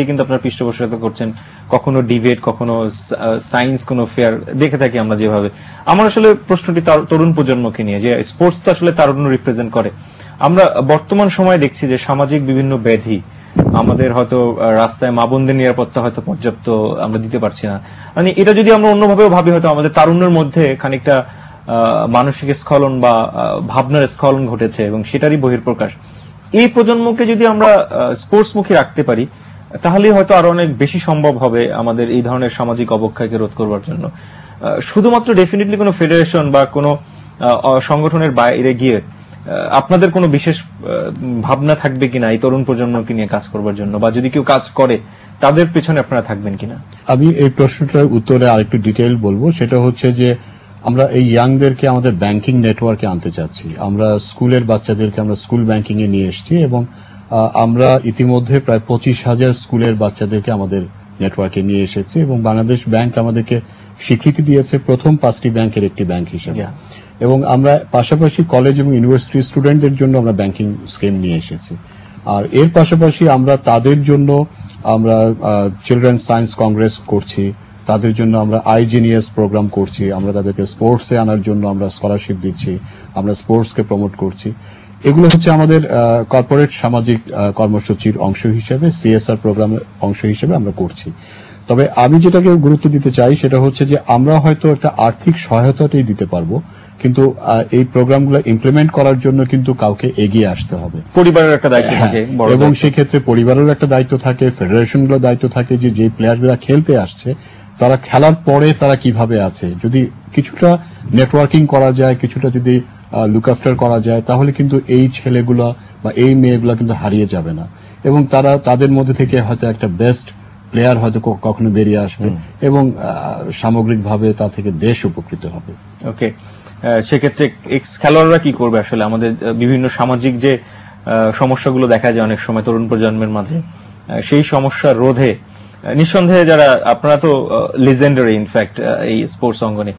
কিন্তু আপনারা পৃষ্ঠপোষকতা করছেন, কখনো ডিবেট, কখনো সায়েন্স, কোনো ফেয়ার দেখে থাকি আমরা যেভাবে। আমার আসলে প্রশ্নটি তরুণ প্রজন্মকে নিয়ে, যে স্পোর্টস তো আসলে তারুণ্য রিপ্রেজেন্ট করে। আমরা বর্তমান সময়ে দেখছি যে সামাজিক বিভিন্ন ব্যাধি, আমাদের হয়তো রাস্তায় মা বোনদের নিরাপত্তা হয়তো পর্যাপ্ত আমরা দিতে পারছি না, মানে এটা যদি আমরা অন্যভাবেও ভাবি, হয়তো আমাদের তারুণ্যের মধ্যে খানিকটা মানসিক স্খলন বা ভাবনার স্খলন ঘটেছে এবং সেটারই বহিঃপ্রকাশ। এই প্রজন্মকে যদি আমরা স্পোর্টসমুখী রাখতে পারি, তাহলে হয়তো আরো অনেক বেশি সম্ভব হবে আমাদের এই ধরনের সামাজিক অবক্ষয়কে রোধ করবার জন্য। শুধুমাত্র ডেফিনেটলি কোনো ফেডারেশন বা কোনো সংগঠনের বাইরে গিয়ে আপনাদের কোনো বিশেষ ভাবনা থাকবে কিনা এই তরুণ প্রজন্মকে নিয়ে কাজ করবার জন্য, বা যদি কেউ কাজ করে তাদের পেছনে আপনারা থাকবেন কিনা? আমি এই প্রশ্নটার উত্তরে আরেকটু ডিটেইল বলবো। সেটা হচ্ছে যে আমরা এই ইয়াংদেরকে আমাদের ব্যাংকিং নেটওয়ার্কে আনতে চাচ্ছি। আমরা স্কুলের বাচ্চাদেরকে আমরা স্কুল ব্যাংকিং এ নিয়ে এসেছি এবং আমরা ইতিমধ্যে প্রায় 25,000 স্কুলের বাচ্চাদেরকে আমাদের নেটওয়ার্কে নিয়ে এসেছি এবং বাংলাদেশ ব্যাংক আমাদেরকে স্বীকৃতি দিয়েছে প্রথম 5টি ব্যাংকের একটি ব্যাংক হিসেবে। এবং আমরা পাশাপাশি কলেজ এবং ইউনিভার্সিটি স্টুডেন্টদের জন্য আমরা ব্যাংকিং স্কিম নিয়ে এসেছি। আর এর পাশাপাশি আমরা তাদের জন্য আমরা চিলড্রেন সায়েন্স কংগ্রেস করছি, তাদের জন্য আমরা আইজিনিয়াস প্রোগ্রাম করছি, আমরা তাদেরকে স্পোর্টসে আনার জন্য আমরা স্কলারশিপ দিচ্ছি, আমরা স্পোর্টসকে প্রমোট করছি। এগুলো হচ্ছে আমাদের কর্পোরেট সামাজিক কর্মসূচির অংশ হিসেবে, সিএসআর প্রোগ্রামের অংশ হিসেবে আমরা করছি। তবে আমি যেটাকে গুরুত্ব দিতে চাই সেটা হচ্ছে যে আমরা হয়তো একটা আর্থিক সহায়তাটাই দিতে পারবো, কিন্তু এই প্রোগ্রামগুলো ইমপ্লিমেন্ট করার জন্য কিন্তু কাউকে এগিয়ে আসতে হবে। পরিবারের একটা দায়িত্ব থাকে, এবং সেক্ষেত্রে পরিবারের একটা দায়িত্ব থাকে, ফেডারেশনগুলোর দায়িত্ব থাকে যে যে প্লেয়াররা খেলতে আসছে তারা খেলার পরে তারা কিভাবে আছে। যদি কিছুটা নেটওয়ার্কিং করা যায়, কিছুটা যদি লুক আফটার করা যায়, তাহলে কিন্তু এই ছেলেগুলা বা এই মেয়েগুলা কিন্তু হারিয়ে যাবে না এবং তারা তাদের মধ্যে থেকে হয়তো একটা বেস্ট প্লেয়ার হয়তো কখনো বেরিয়ে আসবে এবং সামগ্রিকভাবে তা থেকে দেশ উপকৃত হবে। ওকে, সেক্ষেত্রে এক্স খেলোয়াড়রা কি করবে আসলে? আমাদের বিভিন্ন সামাজিক যে সমস্যাগুলো দেখা যায় অনেক সময় তরুণ প্রজন্মের মাঝে, সেই সমস্যা রোধে নিঃসন্দেহে যারা, আপনারা তো লিজেন্ডারি ইনফ্যাক্ট এই স্পোর্টস অঙ্গনে,